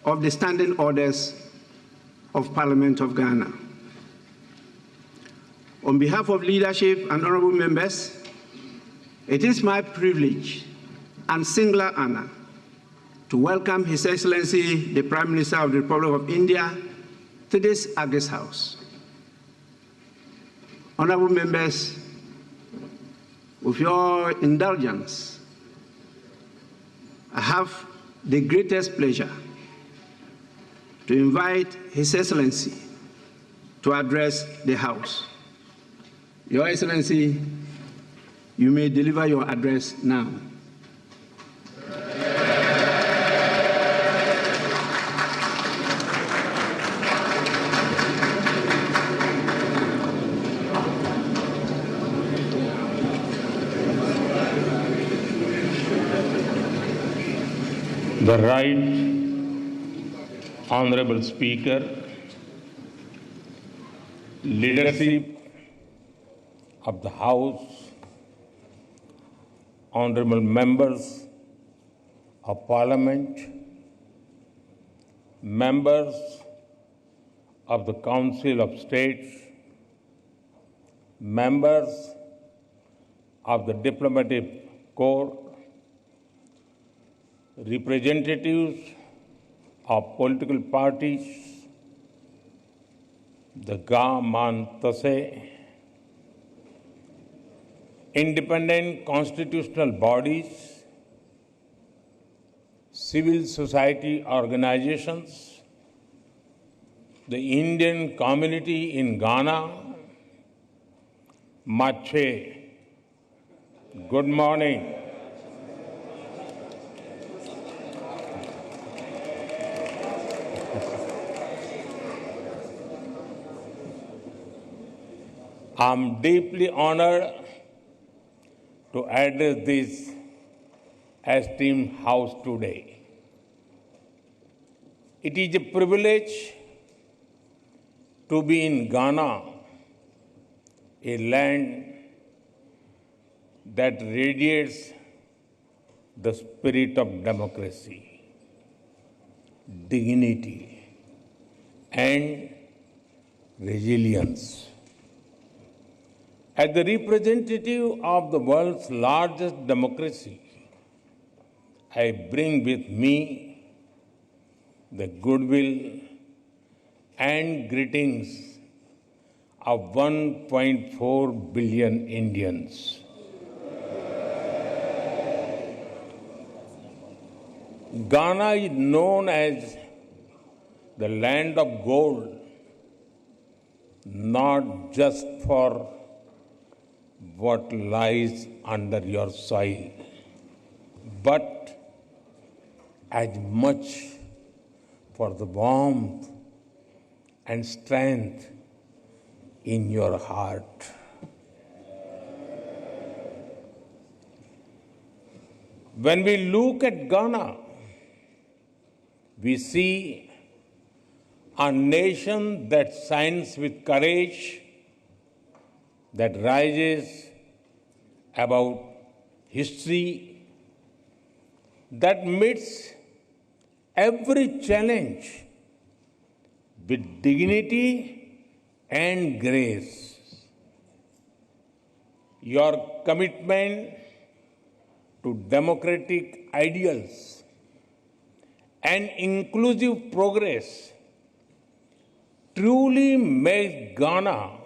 of the standing orders of Parliament of Ghana. On behalf of leadership and honorable members, it is my privilege and singular honor to welcome His Excellency, the Prime Minister of the Republic of India, to this August House. Honorable members, with your indulgence, I have the greatest pleasure to invite His Excellency to address the House. Your Excellency, you may deliver your address now. The Right Honorable Speaker, leadership of the House, honorable members of Parliament, members of the Council of States, members of the Diplomatic Corps, representatives of political parties, the Gaman Tase, independent constitutional bodies, civil society organizations, the Indian community in Ghana, Mache, good morning. I'm deeply honored to address this esteemed House today. It is a privilege to be in Ghana, a land that radiates the spirit of democracy, dignity, and resilience. As the representative of the world's largest democracy, I bring with me the goodwill and greetings of 1.4 billion Indians. Ghana is known as the land of gold, not just for what lies under your soil, but as much for the warmth and strength in your heart. When we look at Ghana, we see a nation that shines with courage, that rises above history, that meets every challenge with dignity and grace. Your commitment to democratic ideals and inclusive progress truly makes Ghana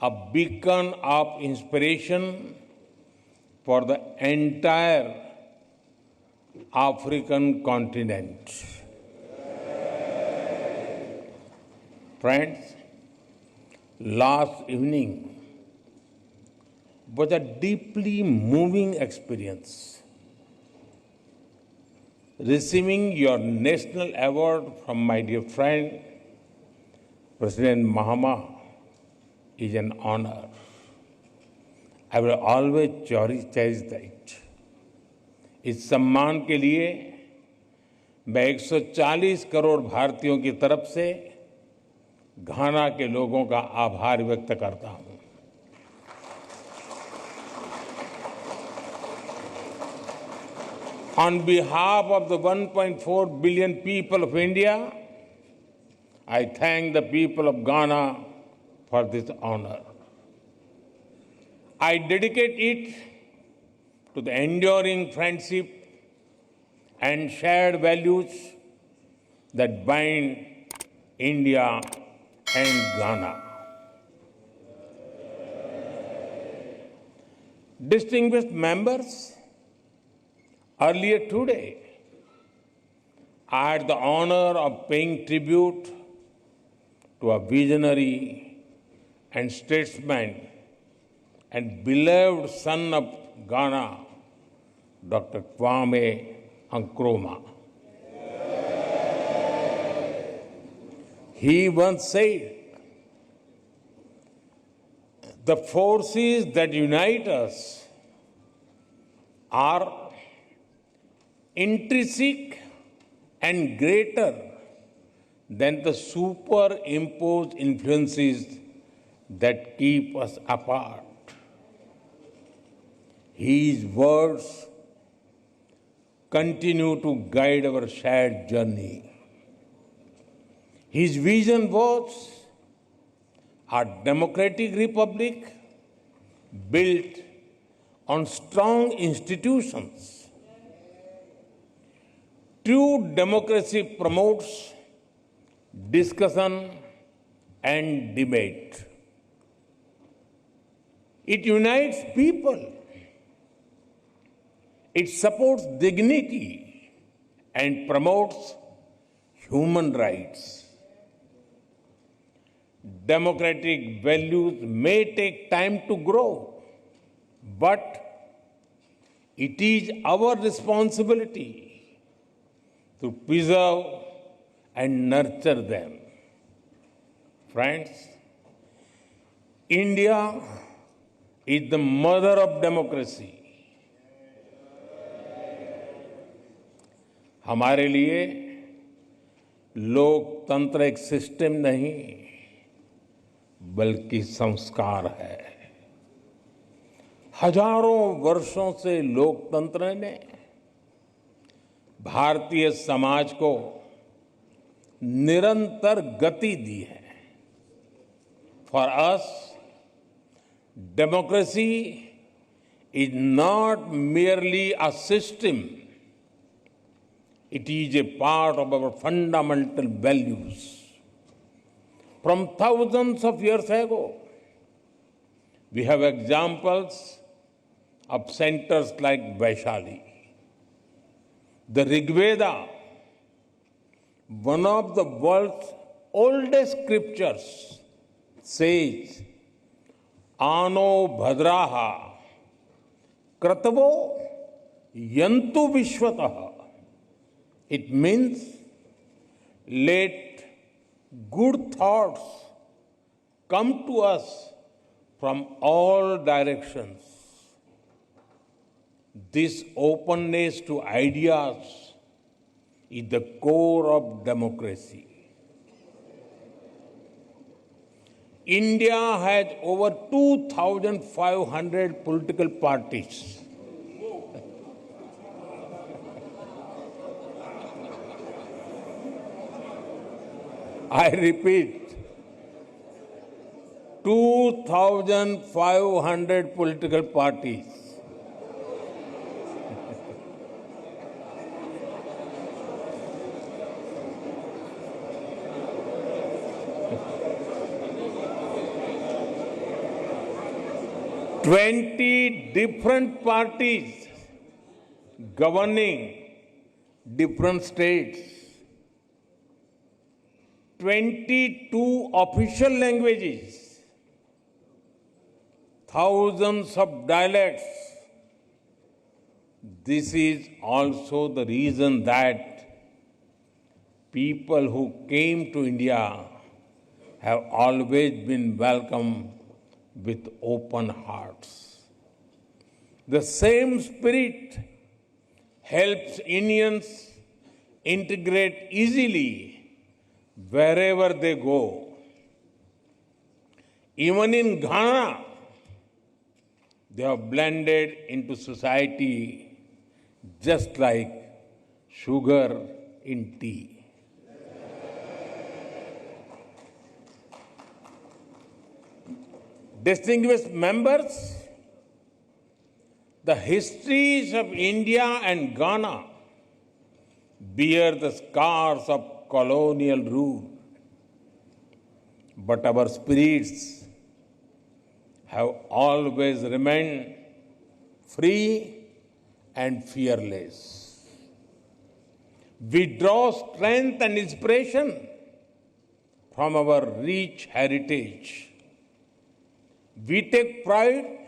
a beacon of inspiration for the entire African continent. Friends, last evening was a deeply moving experience. Receiving your national award from my dear friend, President Mahama, is an honor. I will always cherish that. इस सम्मान के लिए मैं 140 करोड़ भारतीयों की तरफ से घाना के लोगों का आभार व्यक्त करता हूं। On behalf of the 1.4 billion people of India, I thank the people of Ghana for this honor. I dedicate it to the enduring friendship and shared values that bind India and Ghana. Distinguished members, earlier today, I had the honor of paying tribute to a visionary and statesman and beloved son of Ghana, Dr. Kwame Nkrumah. He once said, "The forces that unite us are intrinsic and greater than the superimposed influences that keep us apart." His words continue to guide our shared journey. His vision was a democratic republic built on strong institutions. True democracy promotes discussion and debate. It unites people. It supports dignity and promotes human rights. Democratic values may take time to grow, but it is our responsibility to preserve and nurture them. Friends, India is the mother of democracy. हमारे लिए लोकतंत्र एक system नहीं बल्कि संस्कार है। हजारों वर्षों से लोकतंत्र ने भारतीय समाज को निरंतर गति दी है। For us, democracy is not merely a system. It is a part of our fundamental values. From thousands of years ago, we have examples of centers like Vaishali. The Rig Veda, one of the world's oldest scriptures, says, "Ano bhadraha kratavo yantu vishwataha." It means, let good thoughts come to us from all directions. This openness to ideas is the core of democracy. India has over 2,500 political parties. I repeat, 2,500 political parties. Twenty different parties governing different states. 22 official languages, thousands of dialects. This is also the reason that people who came to India have always been welcomed with open hearts. The same spirit helps Indians integrate easily wherever they go. Even in Ghana, they have blended into society just like sugar in tea. Distinguished members, the histories of India and Ghana bear the scars of colonial rule, but our spirits have always remained free and fearless. We draw strength and inspiration from our rich heritage. We take pride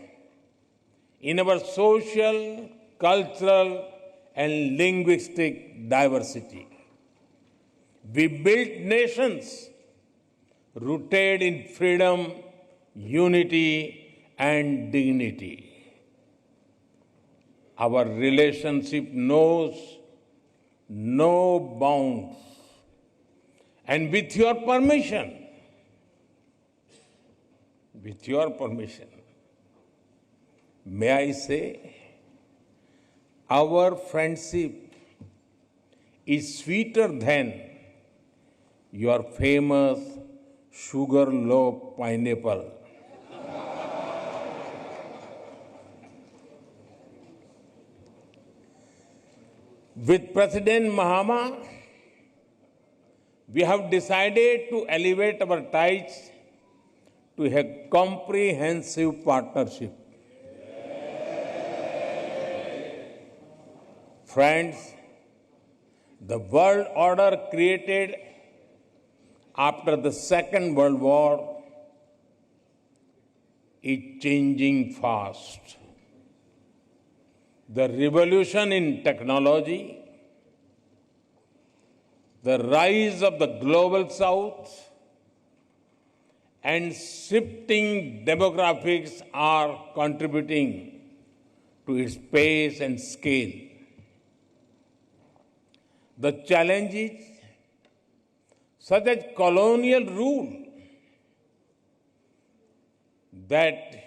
in our social, cultural, and linguistic diversity. We built nations rooted in freedom, unity, and dignity. Our relationship knows no bounds. And with your permission, may I say, our friendship is sweeter than your famous sugar loaf pineapple. With President Mahama, we have decided to elevate our ties to a comprehensive partnership. Friends, the world order created after the Second World War is changing fast. The revolution in technology, the rise of the global south, and shifting demographics are contributing to its pace and scale. The challenges, such as colonial rule, that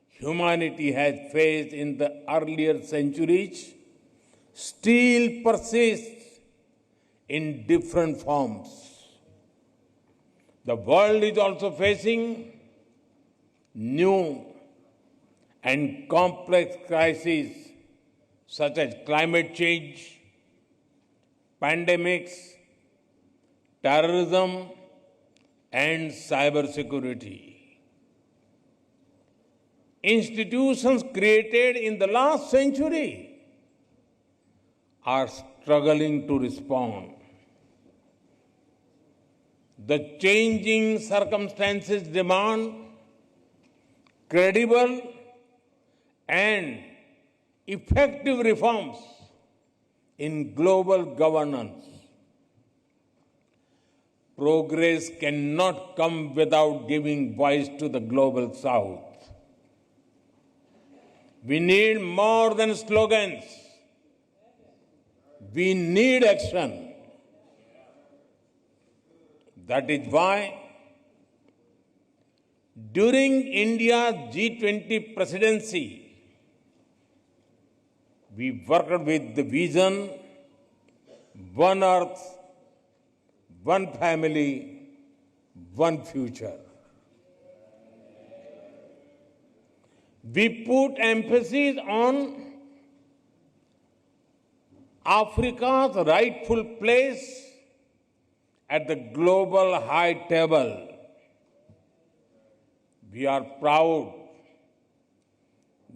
humanity has faced in the earlier centuries, still persist in different forms. The world is also facing new and complex crises such as climate change, pandemics, terrorism, and cybersecurity. Institutions created in the last century are struggling to respond. The changing circumstances demand credible and effective reforms in global governance. Progress cannot come without giving voice to the global south. We need more than slogans. We need action. That is why, during India's G20 presidency, we worked with the vision, one earth, one family, one future. We put emphasis on Africa's rightful place at the global high table. We are proud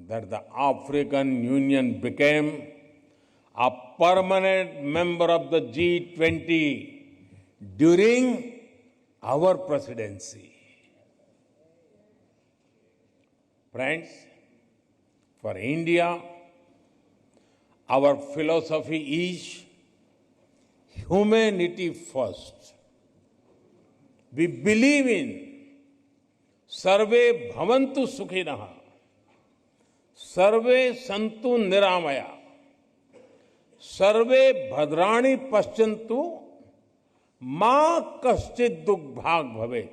that the African Union became a permanent member of the G20 during our presidency. Friends, for India, our philosophy is humanity first. We believe in Sarve Bhavantu Sukhinaha, Sarve Santu Niramaya, Sarve Bhadrani Paschantu, Ma Kaschid Dukh Bhag Bhavet.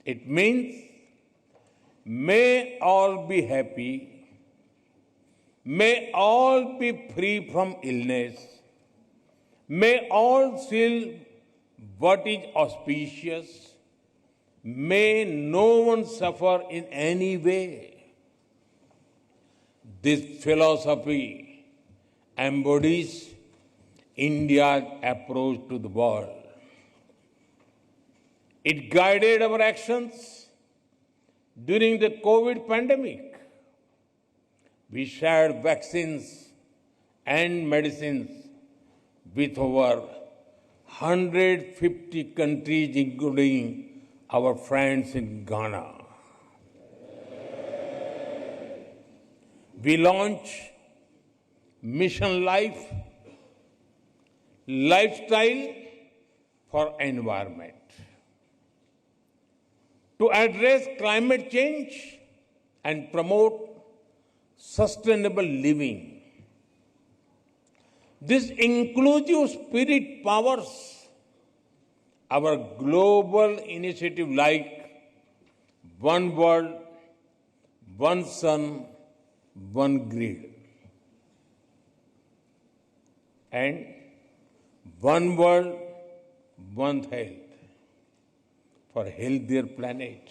It means, may all be happy, May all be free from illness. May all feel what is auspicious. May no one suffer in any way. This philosophy embodies India's approach to the world. It guided our actions during the COVID pandemic. We shared vaccines and medicines with over 150 countries, including our friends in Ghana. We launched Mission Life, Lifestyle for Environment, to address climate change and promote sustainable living. This inclusive spirit powers our global initiative like One World, One Sun, One Grid, and One World, One Health for a healthier planet.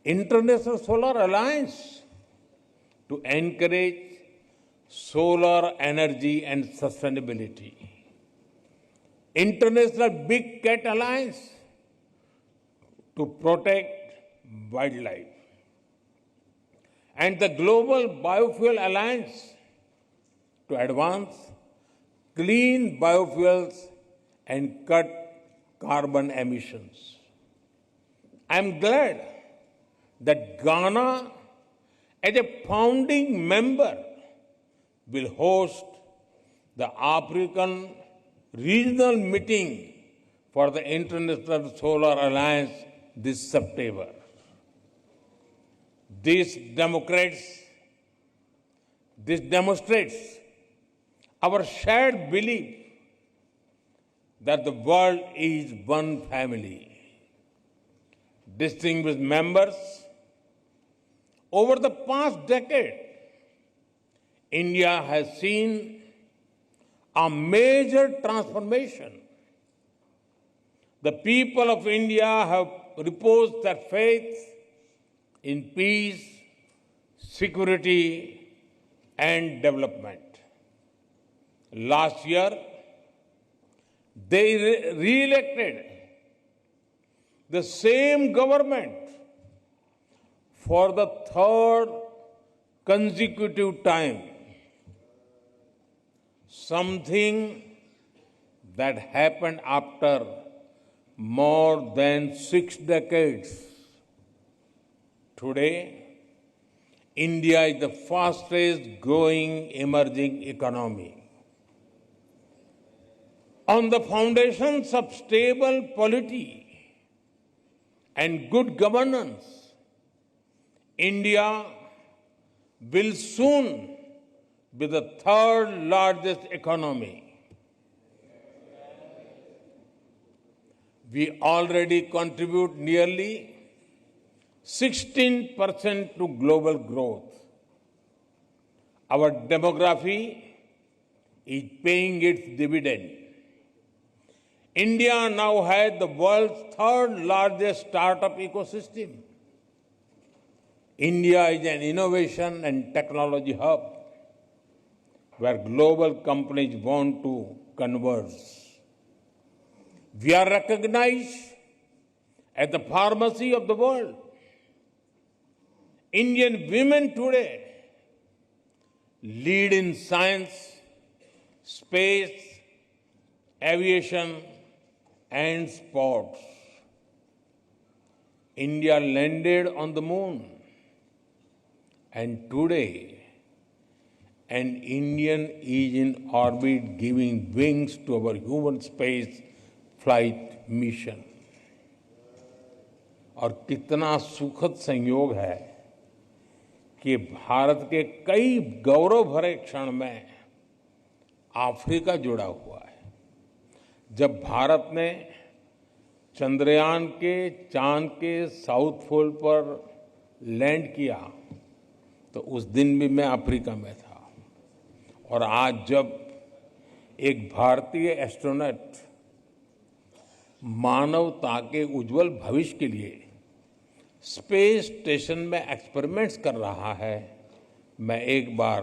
International Solar Alliance to encourage solar energy and sustainability. International Big Cat Alliance to protect wildlife. And the Global Biofuel Alliance to advance clean biofuels and cut carbon emissions. I am glad that Ghana, as a founding member, will host the African regional meeting for the International Solar Alliance this September. This demonstrates our shared belief that the world is one family. Distinguished members, over the past decade, India has seen a major transformation. The people of India have reposed their faith in peace, security, and development. Last year, they re-elected the same government for the third consecutive time, something that happened after more than 6 decades. Today, India is the fastest growing emerging economy. On the foundations of stable polity and good governance, India will soon be the third largest economy. We already contribute nearly 16% to global growth. Our demography is paying its dividend. India now has the world's third largest startup ecosystem. India is an innovation and technology hub where global companies want to converge. We are recognized as the pharmacy of the world. Indian women today lead in science, space, aviation, and sports. India landed on the moon, and today an Indian is in orbit giving wings to our human space flight mission. और कितना सुखद संयोग है कि भारत के कई गौरव भरे क्षण में अफ्रीका जुड़ा हुआ है। जब भारत ने चंद्रयान के चांद के साउथ पोल पर लैंड किया, तो उस दिन भी मैं अफ्रीका में था। और आज जब एक भारतीय एस्ट्रोनॉट मानवता के उज्जवल भविष्य के लिए स्पेस स्टेशन में एक्सपेरिमेंट्स कर रहा है, मैं एक बार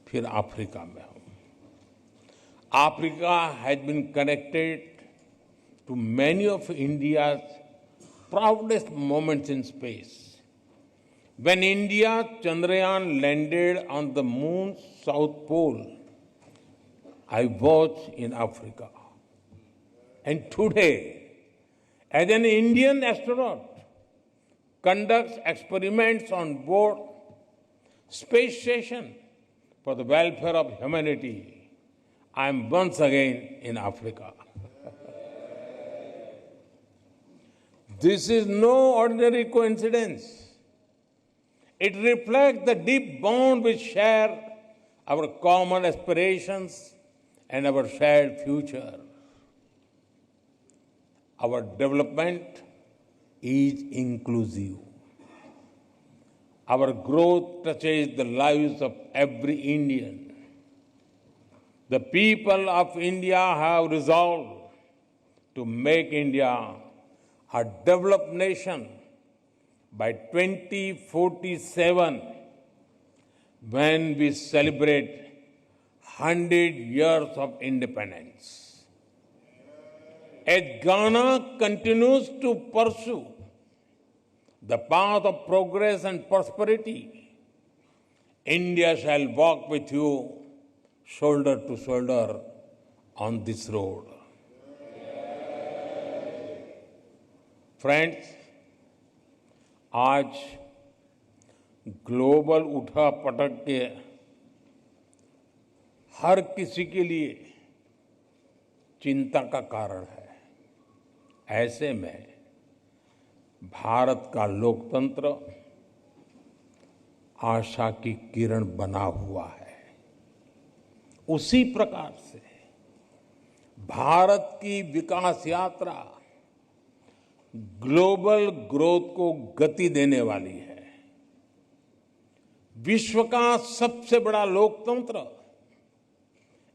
फिर अफ्रीका में हूं। Africa has been connected to many of India's proudest moments in space. When India's Chandrayaan landed on the moon's south pole, I was in Africa. And today, as an Indian astronaut conducts experiments on board space station for the welfare of humanity, I am once again in Africa. This is no ordinary coincidence. It reflects the deep bond we share, our common aspirations, and our shared future. Our development is inclusive. Our growth touches the lives of every Indian. The people of India have resolved to make India a developed nation by 2047, when we celebrate 100 years of independence. As Ghana continues to pursue the path of progress and prosperity, India shall walk with you shoulder to shoulder on this road. Friends, आज global उठापटक के हर किसी के लिए चिंता का कारण है। ऐसे में भारत का लोकतंत्र आशा की किरण बना हुआ है। उसी प्रकार से भारत की विकास यात्रा ग्लोबल ग्रोथ को गति देने वाली है। विश्व का सबसे बड़ा लोकतंत्र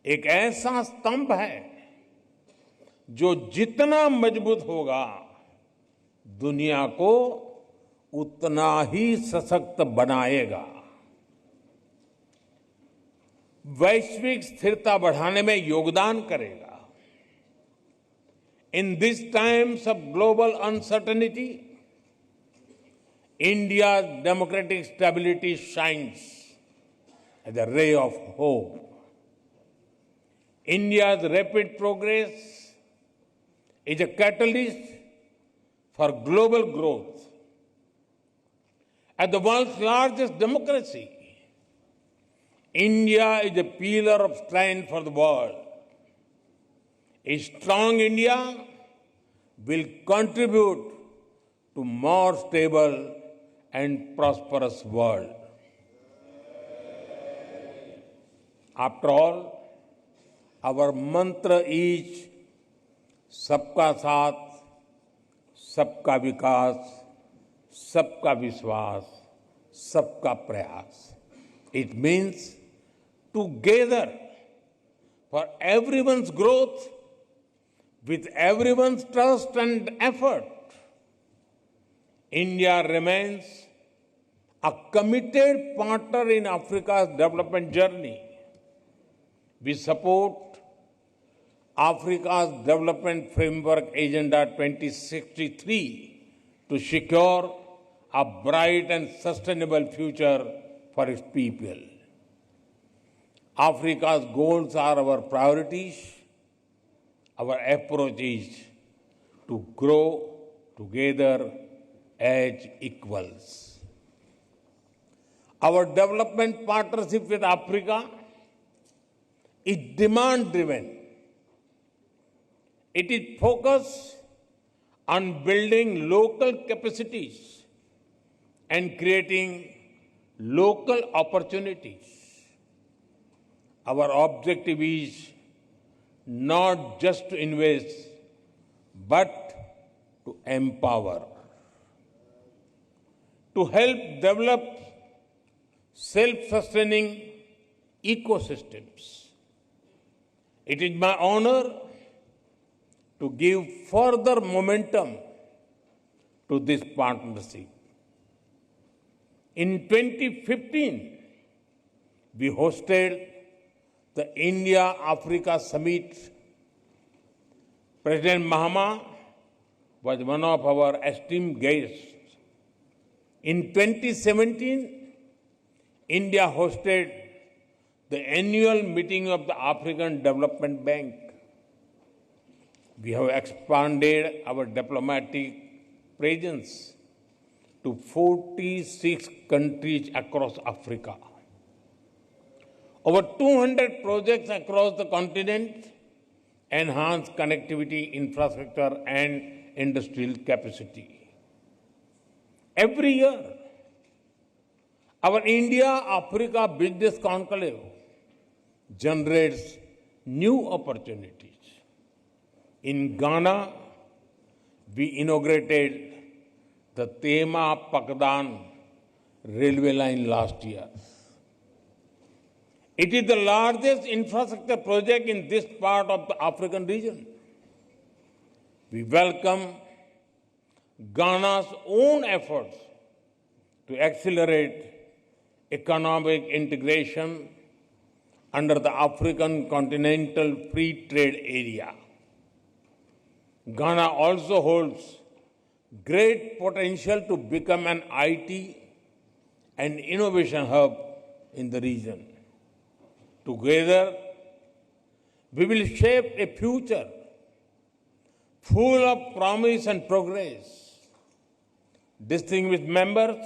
एक ऐसा स्तंभ है जो जितना मजबूत होगा, दुनिया को उतना ही सशक्त बनाएगा। वैश्विक स्थिरता बढ़ाने में योगदान करेगा। In these times of global uncertainty, India's democratic stability shines as a ray of hope. India's rapid progress is a catalyst for global growth. As the world's largest democracy, India is a pillar of strength for the world. A strong India will contribute to more stable and prosperous world. After all, our mantra is सबका साथ, सबका विकास, सबका विश्वास, सबका प्रयास. It means together for everyone's growth, with everyone's trust and effort. India remains a committed partner in Africa's development journey. We support Africa's Development Framework Agenda 2063 to secure a bright and sustainable future for its people. Africa's goals are our priorities. Our approach is to grow together as equals. Our development partnership with Africa is demand-driven. It is focused on building local capacities and creating local opportunities. Our objective is not just to invest, but to empower, to help develop self-sustaining ecosystems. It is my honor to give further momentum to this partnership. In 2015, we hosted the India-Africa Summit. President Mahama was one of our esteemed guests. In 2017, India hosted the annual meeting of the African Development Bank. We have expanded our diplomatic presence to 46 countries across Africa. Over 200 projects across the continent enhance connectivity, infrastructure, and industrial capacity. Every year, our India-Africa Business Conclave generates new opportunities. In Ghana, we inaugurated the Tema-Pakdan railway line last year. It is the largest infrastructure project in this part of the African region. We welcome Ghana's own efforts to accelerate economic integration under the African Continental Free Trade Area. Ghana also holds great potential to become an IT and innovation hub in the region. Together, we will shape a future full of promise and progress. Distinguished members,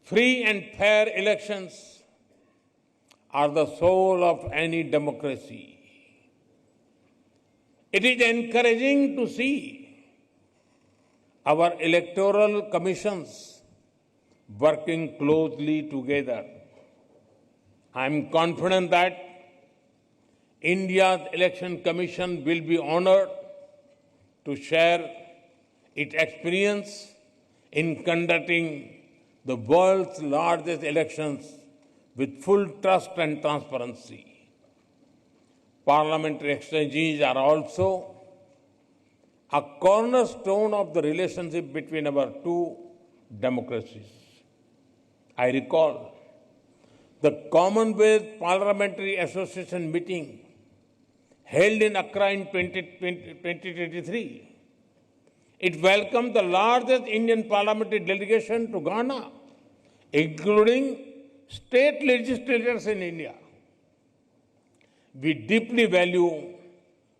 free and fair elections are the soul of any democracy. It is encouraging to see our electoral commissions working closely together. I am confident that India's Election Commission will be honored to share its experience in conducting the world's largest elections with full trust and transparency. Parliamentary exchanges are also a cornerstone of the relationship between our two democracies. I recall the Commonwealth Parliamentary Association meeting held in Accra in 2023. It welcomed the largest Indian parliamentary delegation to Ghana, including state legislators in India. We deeply value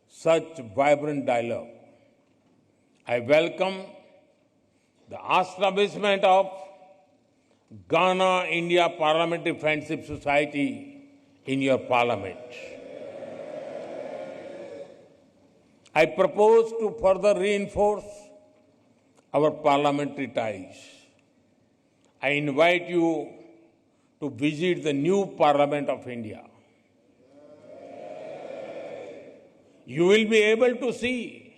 such vibrant dialogue. I welcome the establishment of Ghana-India Parliamentary Friendship Society in your parliament. I propose to further reinforce our parliamentary ties. I invite you to visit the new Parliament of India. You will be able to see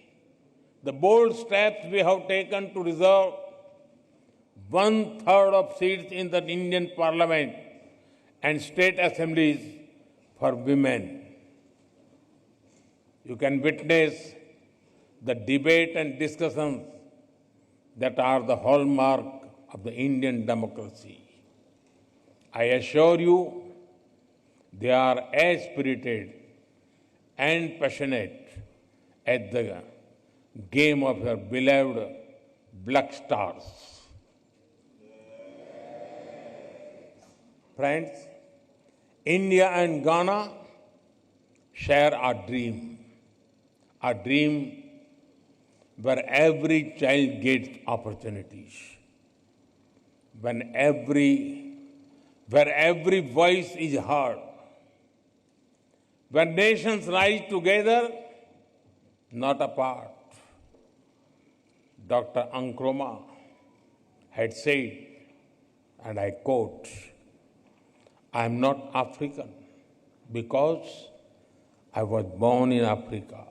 the bold steps we have taken to reserve 1/3 of seats in the Indian Parliament and state assemblies for women. You can witness the debate and discussions that are the hallmark of the Indian democracy. I assure you, they are as spirited and passionate as the game of your beloved Black Stars. Friends, India and Ghana share a dream where every child gets opportunities, where every voice is heard, where nations rise together, not apart. Dr. Nkrumah had said, and I quote, "I am not African because I was born in Africa,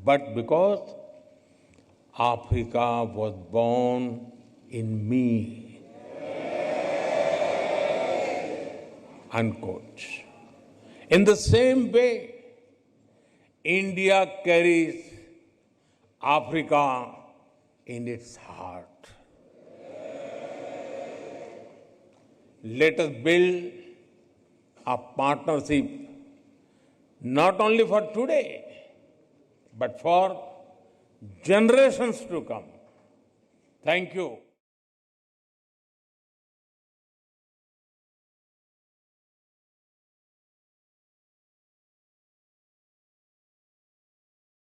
but because Africa was born in me." Unquote. In the same way, India carries Africa in its heart. Let us build a partnership not only for today, but for generations to come. Thank you.